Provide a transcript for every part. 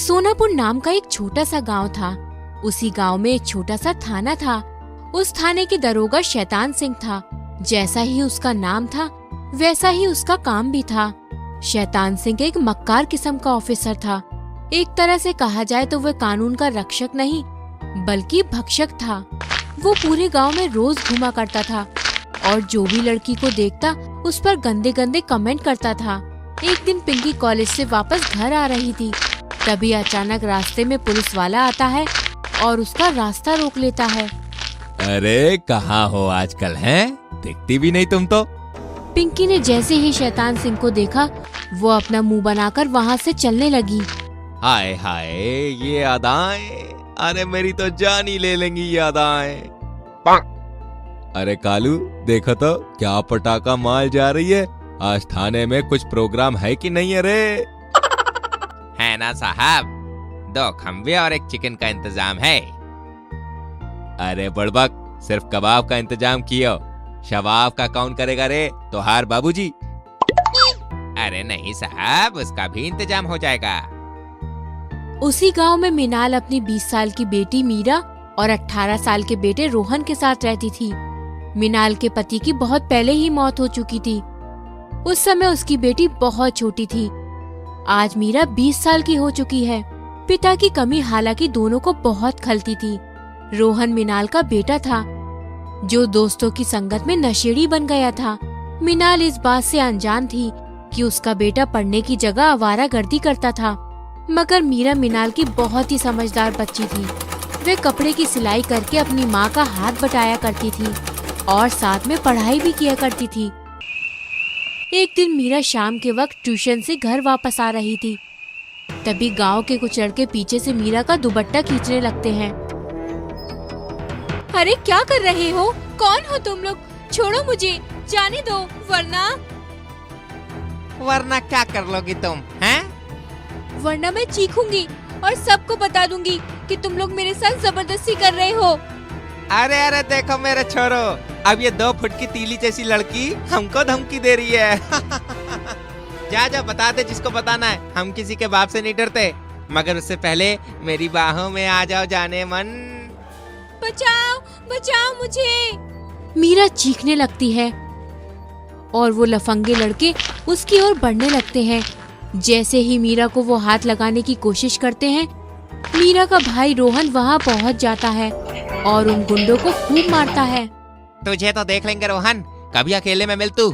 सोनापुर नाम का एक छोटा सा गांव था। उसी गांव में एक छोटा सा थाना था। उस थाने के दरोगा शैतान सिंह था। जैसा ही उसका नाम था वैसा ही उसका काम भी था। शैतान सिंह एक मक्कार किस्म का ऑफिसर था। एक तरह से कहा जाए तो वह कानून का रक्षक नहीं बल्कि भक्षक था। वो पूरे गांव में रोज घूमा करता था और जो भी लड़की को देखता उस पर गंदे गंदे कमेंट करता था। एक दिन पिंकी कॉलेज से वापस घर आ रही थी, तभी अचानक रास्ते में पुलिस वाला आता है और उसका रास्ता रोक लेता है। अरे कहाँ हो आजकल हैं? दिखती भी नहीं तुम तो। पिंकी ने जैसे ही शैतान सिंह को देखा वो अपना मुंह बनाकर वहाँ से चलने लगी। हाय हाय ये अदाएं, अरे मेरी तो जान ही ले लेंगी ये अदाएं। अरे कालू देखो तो क्या पटाखा माल जा रही है। आज थाने में कुछ प्रोग्राम है कि नहीं? अरे है ना साहब, 2 खम्बे और 1 चिकन का इंतजाम है। अरे बड़बक, सिर्फ कबाब का इंतजाम कियो, शबाब का कौन करेगा रे? तोहार बाबूजी। अरे नहीं साहब, उसका भी इंतजाम हो जाएगा। उसी गांव में मिनाल अपनी 20 साल की बेटी मीरा और 18 साल के बेटे रोहन के साथ रहती थी। मिनाल के पति की बहुत पहले ही मौत हो चुकी थी। उस समय उसकी बेटी बहुत छोटी थी। आज मीरा 20 साल की हो चुकी है। पिता की कमी हालांकि दोनों को बहुत खलती थी। रोहन मिनाल का बेटा था जो दोस्तों की संगत में नशेड़ी बन गया था। मिनाल इस बात से अनजान थी कि उसका बेटा पढ़ने की जगह आवारागर्दी करता था। मगर मीरा मिनाल की बहुत ही समझदार बच्ची थी। वे कपड़े की सिलाई करके अपनी माँ का हाथ बटाया करती थी और साथ में पढ़ाई भी किया करती थी। एक दिन मीरा शाम के वक्त ट्यूशन से घर वापस आ रही थी। तभी गांव के कुछ लड़के पीछे से मीरा का दुपट्टा खींचने लगते हैं। अरे क्या कर रहे हो? कौन हो तुम लोग? छोड़ो मुझे, जाने दो, वरना क्या कर लोगी तुम हैं? वरना मैं चीखूंगी और सबको बता दूंगी कि तुम लोग मेरे साथ जबरदस्ती कर रहे हो। अरे अरे देखो मेरे छोरो, अब ये 2 फुट की तीली जैसी लड़की हमको धमकी दे रही है। जा जा बता दे जिसको बताना है, हम किसी के बाप से नहीं डरते। मगर उससे पहले मेरी बाहों में आ जाओ जाने मन। बचाओ बचाओ मुझे। मीरा चीखने लगती है और वो लफंगे लड़के उसकी ओर बढ़ने लगते हैं। जैसे ही मीरा को वो हाथ लगाने की कोशिश करते हैं, मीरा का भाई रोहन वहाँ पहुँच जाता है और उन गुंडों को खूब मारता है। तुझे तो देख लेंगे रोहन, कभी अकेले में मिल तू।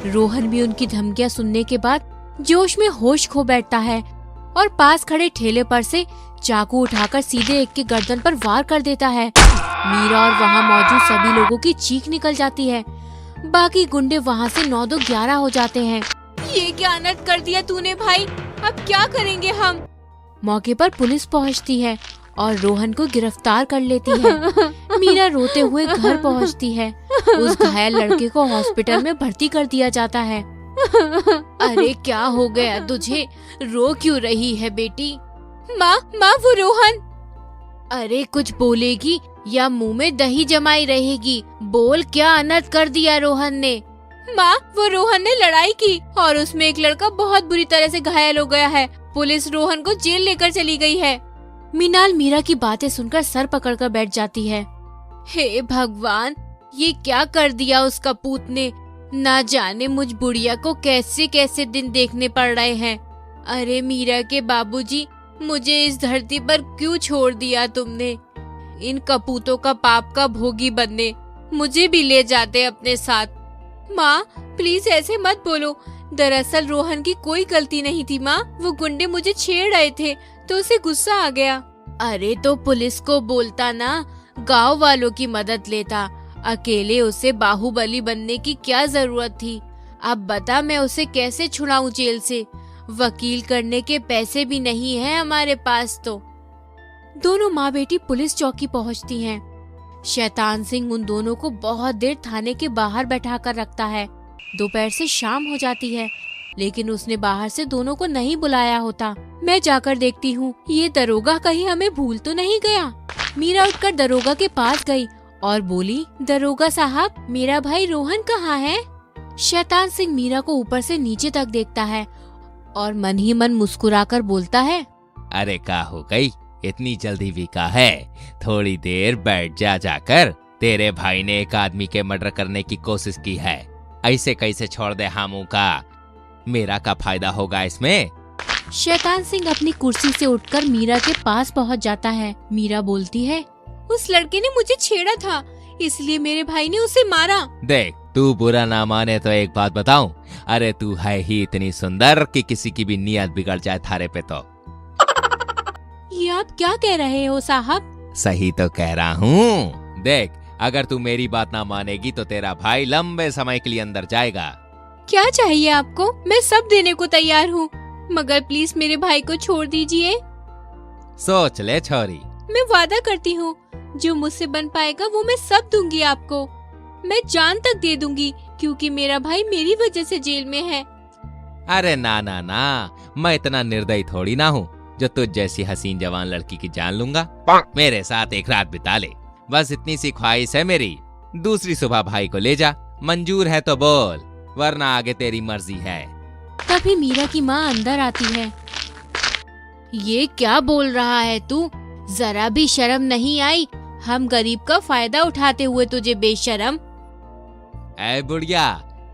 रोहन भी उनकी धमकियाँ सुनने के बाद जोश में होश खो बैठता है और पास खड़े ठेले पर से चाकू उठाकर सीधे एक के गर्दन पर वार कर देता है। मीरा और वहाँ मौजूद सभी लोगों की चीख निकल जाती है। बाकी गुंडे वहाँ से 9-2-11 हो जाते हैं। ये क्या अनर्थ कर दिया तूने भाई, अब क्या करेंगे हम? मौके पर पुलिस पहुँचती है और रोहन को गिरफ्तार कर लेती है। मीरा रोते हुए घर पहुँचती है। उस घायल लड़के को हॉस्पिटल में भर्ती कर दिया जाता है। अरे क्या हो गया तुझे? रो क्यों रही है बेटी? माँ वो रोहन। अरे कुछ बोलेगी या मुंह में दही जमाई रहेगी? बोल, क्या अनर्थ कर दिया रोहन ने? माँ वो रोहन ने लड़ाई की और उसमें एक लड़का बहुत बुरी तरह से घायल हो गया है। पुलिस रोहन को जेल लेकर चली गई है। मिनाल मीरा की बातें सुनकर सर पकड़कर बैठ जाती है। हे भगवान, ये क्या कर दिया उस कपूत ने? ना जाने मुझ बुढ़िया को कैसे कैसे दिन देखने पड़ रहे हैं। अरे मीरा के बाबूजी, मुझे इस धरती पर क्यों छोड़ दिया तुमने? इन कपूतों का पाप का भोगी बनने मुझे भी ले जाते अपने साथ। माँ प्लीज ऐसे मत बोलो। दरअसल रोहन की कोई गलती नहीं थी माँ, वो गुंडे मुझे छेड़ रहे थे तो उसे गुस्सा आ गया। अरे तो पुलिस को बोलता ना, गांव वालों की मदद लेता। अकेले उसे बाहुबली बनने की क्या जरूरत थी? अब बता मैं उसे कैसे छुड़ाऊं जेल से? वकील करने के पैसे भी नहीं है हमारे पास। तो दोनों माँ बेटी पुलिस चौकी पहुँचती हैं। शैतान सिंह उन दोनों को बहुत देर थाने के बाहर बैठा कर रखता है। दोपहर से शाम हो जाती है लेकिन उसने बाहर से दोनों को नहीं बुलाया होता। मैं जाकर देखती हूँ ये दरोगा कहीं हमें भूल तो नहीं गया। मीरा उठकर दरोगा के पास गई और बोली, दरोगा साहब, मेरा भाई रोहन कहाँ है? शैतान सिंह मीरा को ऊपर से नीचे तक देखता है और मन ही मन मुस्कुराकर बोलता है, अरे का हो गई, इतनी जल्दी भी का है? थोड़ी देर बैठ जा जाकर। तेरे भाई ने एक आदमी के मर्डर करने की कोशिश की है, ऐसे कैसे छोड़ दे हमू का? मेरा का फायदा होगा इसमें? शैतान सिंह अपनी कुर्सी से उठकर मीरा के पास पहुंच जाता है। मीरा बोलती है, उस लड़के ने मुझे छेड़ा था, इसलिए मेरे भाई ने उसे मारा। देख, तू बुरा ना माने तो एक बात बताऊं, अरे तू है ही इतनी सुंदर कि किसी की भी नियत बिगड़ जाए थारे पे तो। ये आप क्या कह रहे हो साहब? सही तो कह रहा हूँ। देख, अगर तू मेरी बात ना मानेगी तो तेरा भाई लंबे समय के लिए अंदर जाएगा। क्या चाहिए आपको? मैं सब देने को तैयार हूँ, मगर प्लीज मेरे भाई को छोड़ दीजिए। सोच ले छोरी। मैं वादा करती हूँ, जो मुझसे बन पाएगा वो मैं सब दूंगी आपको। मैं जान तक दे दूंगी, क्योंकि मेरा भाई मेरी वजह से जेल में है। अरे ना ना ना, मैं इतना निर्दयी थोड़ी ना हूँ जो तुझ जैसी हसीन जवान लड़की की जान लूंगा। मेरे साथ एक रात बिता ले, बस इतनी सी ख्वाहिश है मेरी। दूसरी सुबह भाई को ले जा, मंजूर है तो बोल, वरना आगे तेरी मर्जी है। तभी मीरा की माँ अंदर आती है। ये क्या बोल रहा है तू? जरा भी शर्म नहीं आई? हम गरीब का फायदा उठाते हुए तुझे बेशरम। ऐ बुढ़िया,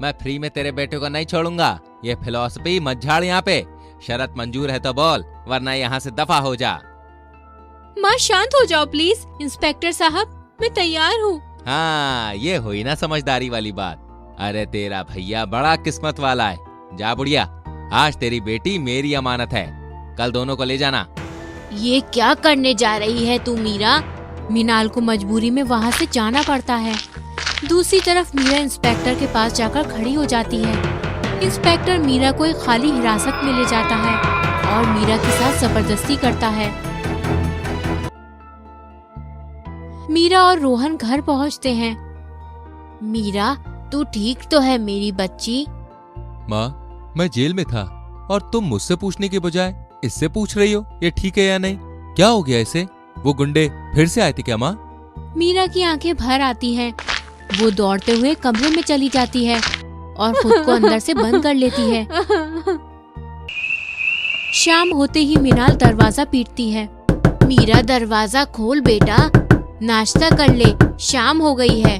मैं फ्री में तेरे बेटे को नहीं छोड़ूंगा। ये फिलॉसफी मत झाड़ यहाँ पे। शर्त मंजूर है तो बोल, वरना यहाँ से दफा हो जा। माँ शांत हो जाओ प्लीज। इंस्पेक्टर साहब, मैं तैयार हूँ। हाँ, ये हुई ना समझदारी वाली बात। अरे तेरा भैया बड़ा किस्मत वाला है। जा बुढ़िया, आज तेरी बेटी मेरी अमानत है, कल दोनों को ले जाना। ये क्या करने जा रही है तू मीरा? मीनाल को मजबूरी में वहाँ से जाना पड़ता है। दूसरी तरफ मीरा इंस्पेक्टर के पास जाकर खड़ी हो जाती है। इंस्पेक्टर मीरा को एक खाली हिरासत में ले जाता है और मीरा के साथ जबरदस्ती करता है। मीरा और रोहन घर पहुँचते हैं। मीरा, तू ठीक तो है मेरी बच्ची? माँ, मैं जेल में था और तुम मुझसे पूछने के बजाय इससे पूछ रही हो ये ठीक है या नहीं? क्या हो गया इसे? वो गुंडे फिर से आए थे क्या माँ? मीरा की आंखें भर आती हैं। वो दौड़ते हुए कमरे में चली जाती है और खुद को अंदर से बंद कर लेती है। शाम होते ही मीनाल दरवाजा पीटती है। मीरा, दरवाजा खोल बेटा, नाश्ता कर ले, शाम हो गई है।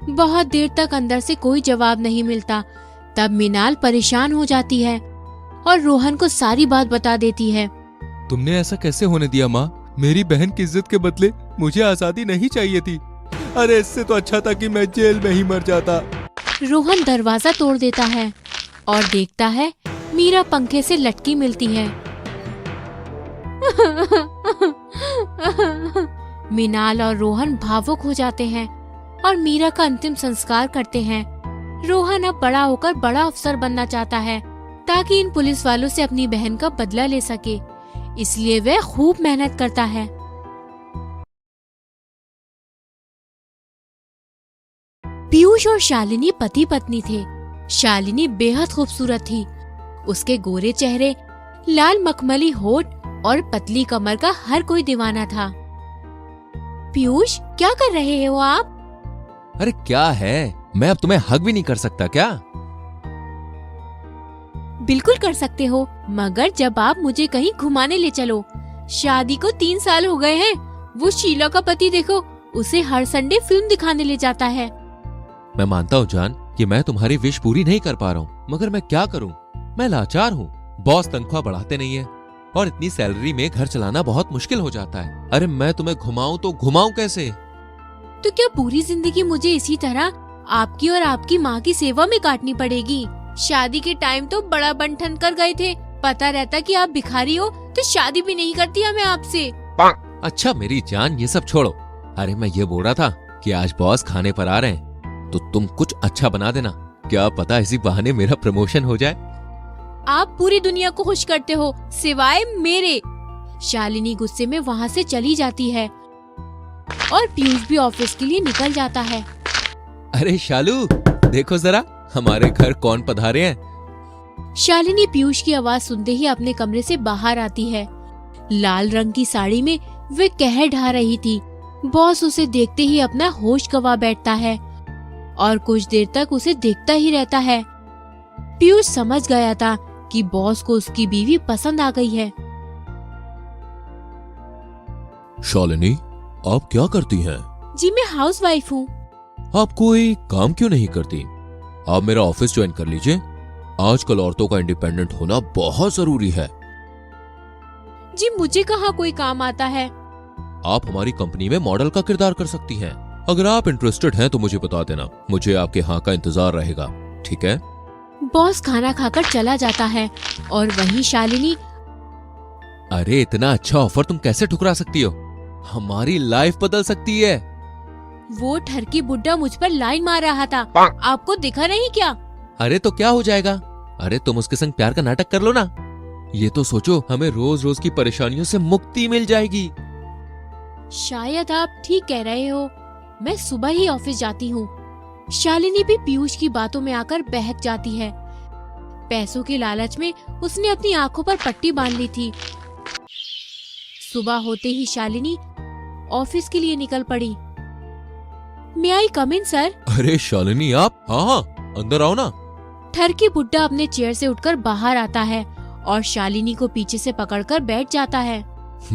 बहुत देर तक अंदर से कोई जवाब नहीं मिलता। तब मीनाल परेशान हो जाती है और रोहन को सारी बात बता देती है। तुमने ऐसा कैसे होने दिया माँ? मेरी बहन की इज्जत के बदले मुझे आजादी नहीं चाहिए थी। अरे इससे तो अच्छा था कि मैं जेल में ही मर जाता। रोहन दरवाजा तोड़ देता है और देखता है मीरा पंखे से लटकी मिलती है। मीनाल और रोहन भावुक हो जाते हैं और मीरा का अंतिम संस्कार करते हैं। रोहन अब बड़ा होकर बड़ा अफसर बनना चाहता है ताकि इन पुलिस वालों से अपनी बहन का बदला ले सके, इसलिए वह खूब मेहनत करता है। पीयूष और शालिनी पति पत्नी थे। शालिनी बेहद खूबसूरत थी। उसके गोरे चेहरे, लाल मखमली होठ और पतली कमर का हर कोई दीवाना था। पीयूष, क्या कर रहे हो आप? अरे क्या है, मैं अब तुम्हें हग भी नहीं कर सकता क्या? बिल्कुल कर सकते हो, मगर जब आप मुझे कहीं घुमाने ले चलो। शादी को 3 साल हो गए हैं। वो शीला का पति देखो, उसे हर संडे फिल्म दिखाने ले जाता है। मैं मानता हूँ जान कि मैं तुम्हारी विश पूरी नहीं कर पा रहा हूँ, मगर मैं क्या करूँ? मैं लाचार हूँ। बॉस तनख्वाह बढ़ाते नहीं है और इतनी सैलरी में घर चलाना बहुत मुश्किल हो जाता है। अरे मैं तुम्हें घुमाऊं तो घुमाऊं कैसे? तो क्या पूरी जिंदगी मुझे इसी तरह आपकी और आपकी माँ की सेवा में काटनी पड़ेगी? शादी के टाइम तो बड़ा बंठन कर गए थे। पता रहता कि आप भिखारी हो तो शादी भी नहीं करती मैं आपसे। अच्छा मेरी जान, ये सब छोड़ो। अरे मैं ये बोल रहा था कि आज बॉस खाने पर आ रहे हैं तो तुम कुछ अच्छा बना देना। क्या पता इसी बहाने मेरा प्रमोशन हो जाए। आप पूरी दुनिया को खुश करते हो सिवाय मेरे। शालिनी गुस्से में वहाँ से चली जाती है और पीयूष भी ऑफिस के लिए निकल जाता है। अरे शालू, देखो जरा हमारे घर कौन पधारे हैं। शालिनी पीयूष की आवाज सुनते ही अपने कमरे से बाहर आती है। लाल रंग की साड़ी में वे कहर ढा रही थी। बॉस उसे देखते ही अपना होश गंवा बैठता है और कुछ देर तक उसे देखता ही रहता है। पीयूष समझ गया था कि बॉस को उसकी बीवी पसंद आ गई है। शालिनी, आप क्या करती हैं? जी मैं हाउसवाइफ हूँ। आप कोई काम क्यों नहीं करती? आप मेरा ऑफिस ज्वाइन कर लीजिए। आजकल औरतों का इंडिपेंडेंट होना बहुत जरूरी है। जी मुझे कहाँ कोई काम आता है। आप हमारी कंपनी में मॉडल का किरदार कर सकती हैं। अगर आप इंटरेस्टेड हैं तो मुझे बता देना, मुझे आपके यहाँ का इंतजार रहेगा, ठीक है? बॉस खाना खाकर चला जाता है और वहीं शालिनी। अरे इतना अच्छा ऑफर तुम कैसे ठुकरा सकती हो? हमारी लाइफ बदल सकती है। वो ठरकी बुड्ढा मुझ पर लाइन मार रहा था, आपको दिखा नहीं क्या? अरे तो क्या हो जाएगा? अरे तुम उसके संग प्यार का नाटक कर लो ना। ये तो सोचो, हमें रोज रोज की परेशानियों से मुक्ति मिल जाएगी। शायद आप ठीक कह रहे हो, मैं सुबह ही ऑफिस जाती हूँ। शालिनी भी पीयूष की बातों में आकर बहक जाती है। पैसों के लालच में उसने अपनी आंखों पर पट्टी बांध ली थी। सुबह होते ही शालिनी ऑफिस के लिए निकल पड़ी। मे आई कम इन सर? अरे शालिनी आप? हाँ, अंदर आओ ना। ठरकी बुड्ढा अपने चेयर से उठकर बाहर आता है और शालिनी को पीछे से पकड़कर बैठ जाता है।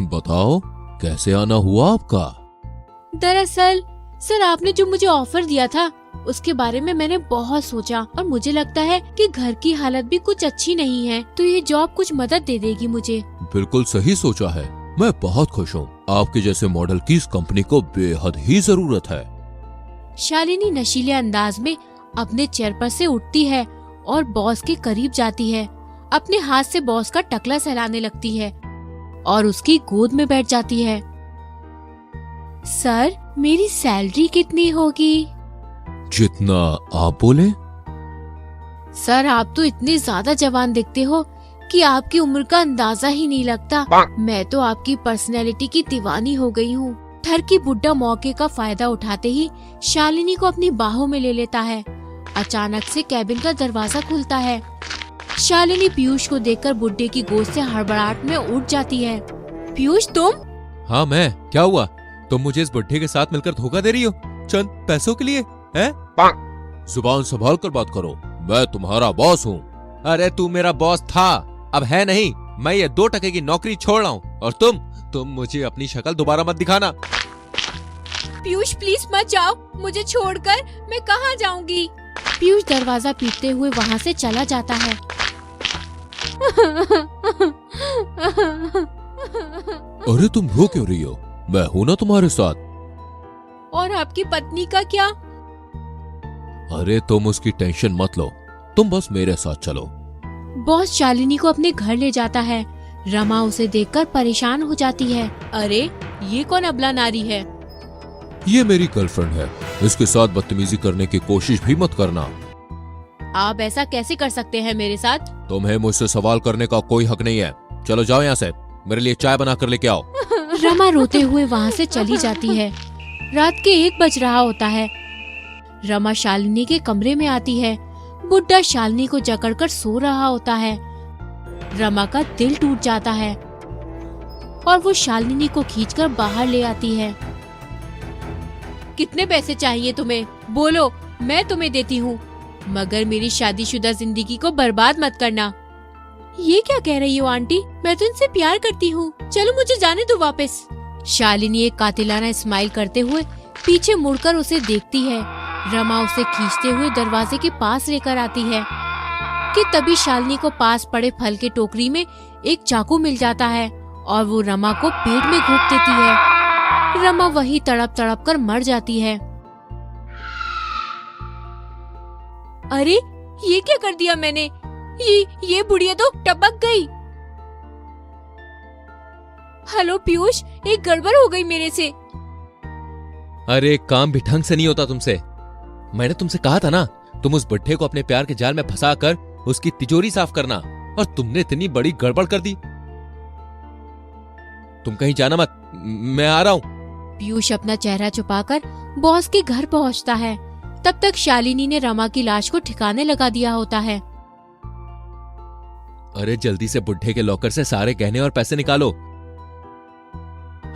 बताओ कैसे आना हुआ आपका? दरअसल सर, आपने जो मुझे ऑफर दिया था उसके बारे में मैंने बहुत सोचा और मुझे लगता है कि घर की हालत भी कुछ अच्छी नहीं है, तो ये जॉब कुछ मदद दे देगी मुझे। बिल्कुल सही सोचा है। मैं बहुत खुश हूँ। आपके जैसे मॉडल की इस कंपनी को बेहद ही जरूरत है। शालिनी नशीले अंदाज में अपने चेयर पर से उठती है और बॉस के करीब जाती है। अपने हाथ से बॉस का टकला सहलाने लगती है और उसकी गोद में बैठ जाती है। सर, मेरी सैलरी कितनी होगी? जितना आप बोले। सर, आप तो इतने ज्यादा जवान दिखते हो कि आपकी उम्र का अंदाजा ही नहीं लगता। मैं तो आपकी पर्सनैलिटी की दीवानी हो गई हूँ। ठरकी बुड्ढा मौके का फायदा उठाते ही शालिनी को अपनी बाहों में ले लेता है। अचानक से कैबिन का दरवाजा खुलता है। शालिनी पीयूष को देखकर बुड्ढे की गोद से हड़बड़ाहट में उठ जाती है। पीयूष, तुम? हाँ मैं। क्या हुआ? तुम मुझे इस बुड्ढे के साथ मिलकर धोखा दे रही हो चंद पैसों के लिए? हैं? जुबान संभाल कर बात करो, मैं तुम्हारा बॉस हूँ। अरे तू मेरा बॉस था, अब है नहीं। मैं ये 2 टके की नौकरी छोड़ रहा हूँ और तुम मुझे अपनी शक्ल दोबारा मत दिखाना। पीयूष प्लीज मत जाओ, मुझे छोड़कर मैं कहाँ जाऊंगी? पीयूष दरवाजा पीटते हुए वहाँ से चला जाता है। अरे तुम रो क्यों रही हो? मैं हूं ना तुम्हारे साथ। और आपकी पत्नी का क्या? अरे तुम उसकी टेंशन मत लो, तुम बस मेरे साथ चलो। बॉस शालिनी को अपने घर ले जाता है। रमा उसे देखकर परेशान हो जाती है। अरे ये कौन अबला नारी है? ये मेरी गर्लफ्रेंड है, इसके साथ बदतमीजी करने की कोशिश भी मत करना। आप ऐसा कैसे कर सकते हैं मेरे साथ? तुम्हें मुझसे सवाल करने का कोई हक नहीं है। चलो जाओ यहाँ से, मेरे लिए चाय बना कर लेके आओ। रमा रोते हुए वहाँ से चली जाती है। रात के 1 बज रहा होता है। रमा शालिनी के कमरे में आती है। बुड्ढा शालिनी को जकड़कर सो रहा होता है। रमा का दिल टूट जाता है और वो शालिनी को खींचकर बाहर ले आती है। कितने पैसे चाहिए तुम्हें? बोलो, मैं तुम्हें देती हूँ, मगर मेरी शादीशुदा जिंदगी को बर्बाद मत करना। ये क्या कह रही हो आंटी? मैं तो इनसे प्यार करती हूँ, चलो मुझे जाने दो वापस। शालिनी एक कातिलाना स्माइल करते हुए पीछे मुड़कर उसे देखती है। रमा उसे खींचते हुए दरवाजे के पास लेकर आती है कि तभी शालिनी को पास पड़े फल के टोकरी में एक चाकू मिल जाता है और वो रमा को पेट में घोंप देती है। रमा वही तड़प तड़प कर मर जाती है। अरे ये क्या कर दिया मैंने? ये बुढ़िया तो टपक गई। हेलो पीयूष, एक गड़बड़ हो गई मेरे से। अरे काम भी ढंग से नहीं होता तुमसे। मैंने तुमसे कहा था ना, तुम उस बुड्ढे को अपने प्यार के जाल में फंसा कर उसकी तिजोरी साफ करना, और तुमने इतनी बड़ी गड़बड़ कर दी। तुम कहीं जाना मत, मैं आ रहा हूँ। पीयूष अपना चेहरा छुपाकर बॉस के घर पहुँचता है। तब तक शालिनी ने रमा की लाश को ठिकाने लगा दिया होता है। अरे जल्दी से बुड्ढे के लॉकर से सारे गहने और पैसे निकालो,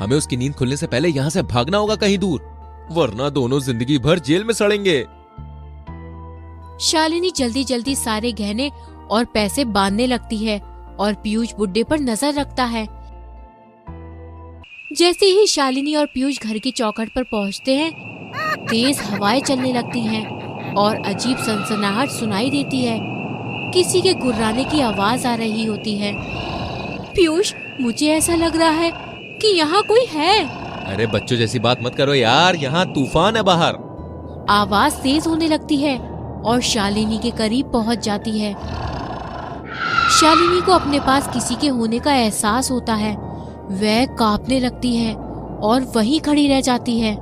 हमें उसकी नींद खुलने से पहले यहाँ से भागना होगा कहीं दूर, वरना दोनों जिंदगी भर जेल में सड़ेंगे। शालिनी जल्दी जल्दी सारे गहने और पैसे बांधने लगती है और पीयूष बुड्ढे पर नजर रखता है। जैसे ही शालिनी और पीयूष घर की चौखट पर पहुंचते हैं, तेज हवाएं चलने लगती हैं और अजीब सनसनाहट सुनाई देती है। किसी के गुर्राने की आवाज आ रही होती है। पीयूष, मुझे ऐसा लग रहा है कि यहाँ कोई है। अरे बच्चों जैसी बात मत करो यार, यहाँ तूफान है बाहर। आवाज तेज होने लगती है और शालिनी के करीब पहुंच जाती है। शालिनी को अपने पास किसी के होने का एहसास होता है। वह कांपने लगती है और वहीं खड़ी रह जाती है।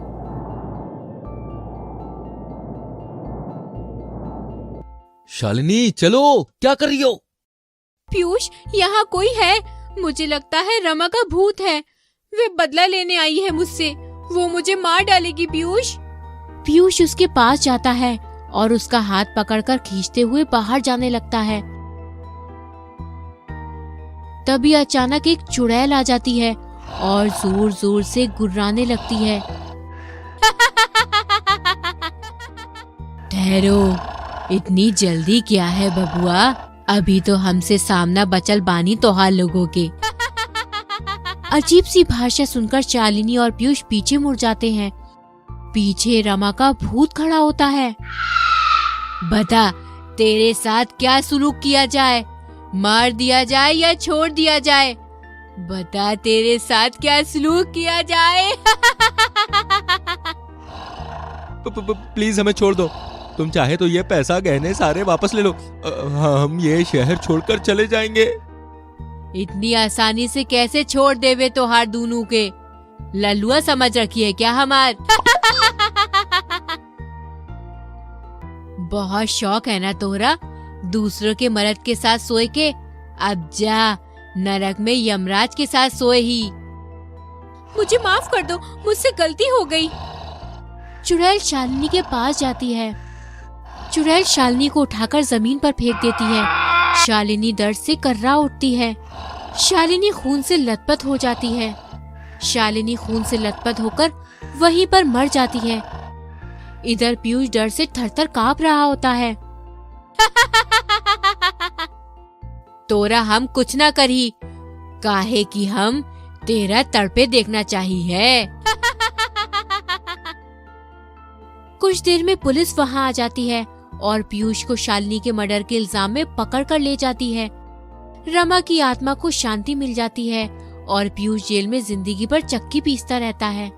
शालिनी चलो, क्या कर रही हो? पीयूष, यहाँ कोई है। मुझे लगता है रमा का भूत है। वे बदला लेने आई है मुझसे। वो मुझे मार डालेगी। पीयूष। पीयूष उसके पास जाता है और उसका हाथ पकड़कर खींचते हुए बाहर जाने लगता है। तभी अचानक एक चुड़ैल आ जाती है और जोर जोर से गुर्राने लगती है। ठहरो, इतनी जल्दी क्या है बबुआ? अभी तो हमसे सामना बचल बानी तोहार लोगों के। अजीब सी भाषा सुनकर शालिनी और पीयूष पीछे मुड़ जाते हैं। पीछे रमा का भूत खड़ा होता है। बता, तेरे साथ क्या सुलूक किया जाए? मार दिया जाए या छोड़ दिया जाए? बता, तेरे साथ क्या सुलूक किया जाए? प्लीज हमें छोड़ दो। तुम चाहे तो ये पैसा गहने सारे वापस ले लो। हम ये शहर छोड़कर चले जाएंगे। इतनी आसानी से कैसे छोड़ देवे तोहार दूनों के? लल्लुआ समझ रखी है क्या हमार? बहुत शौक है ना तोहरा दूसरों के मर्द के साथ सोए के? अब जा, नरक में यमराज के साथ सोए ही। मुझे माफ कर दो, मुझसे गलती हो गई। चुड़ैल शालिनी के पास जाती है। चुड़ैल शालिनी को उठाकर जमीन पर फेंक देती है। शालिनी दर्द से कर्रा उठती है। शालिनी खून से लथपथ हो जाती है। शालिनी खून से लथपथ होकर वहीं पर मर जाती है। इधर पीयूष डर से थरथर कांप रहा होता है। तोरा हम कुछ ना करी, काहे कि हम तेरा तड़पे देखना चाहिए। कुछ देर में पुलिस वहां आ जाती है और पीयूष को शालिनी के मर्डर के इल्जाम में पकड़ कर ले जाती है। रमा की आत्मा को शांति मिल जाती है और पीयूष जेल में जिंदगी भर चक्की पीसता रहता है।